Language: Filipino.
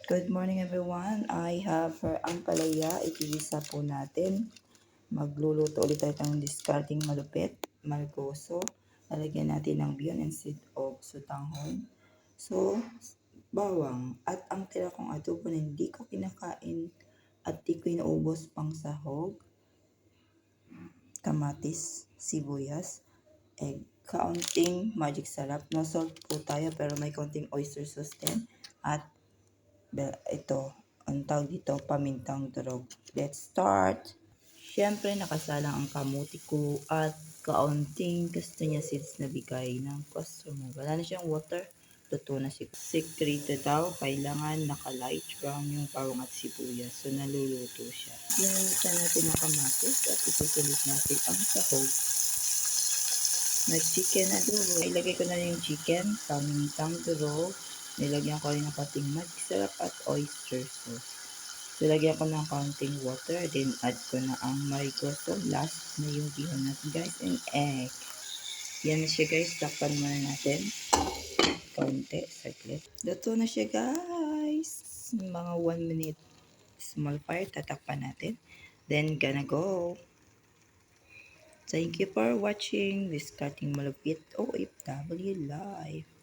Good morning everyone. I have her ampalaya. Igigisa po natin. Magluluto ulit tayo ng discarding malupit, malgoso. Lalagyan natin ng beyond instead of sutanghon. So, bawang. At ang tira kong adobo na hindi ko kinakain at di ko inaubos pang sahog. Kamatis, sibuyas, egg. Kaunting magic sarap. No salt po tayo pero may kaunting oyster sauce din. At ito, ang tawag dito, pamintang durog. Let's start! Siyempre, nakasalang ang kamuti ko at kaunting gusto niya seeds na bigay ng customer. Wala na siyang water, luto na siya. Sekreto daw, kailangan naka-light brown yung bawang at sibuyas. So, naluluto siya. Ginamitan natin ang kamatis at isusulit natin ang sahog. Nag-chicken adobo. Ilagay ko na yung chicken, pamintang durog. Nilagyan ko rin ng kating magic sarap at oyster sauce. So, lagyan ko ng counting water. Then, add ko na ang marigoso. Last na yung bihon natin, guys. And egg. Yan na siya, guys. Takpan muna natin. Kaunti. Saglit. Luto na siya, guys. Mga 1 minute. Small fire. Tatakpan natin. Then, gonna go. Thank you for watching this cutting malupit OFW live.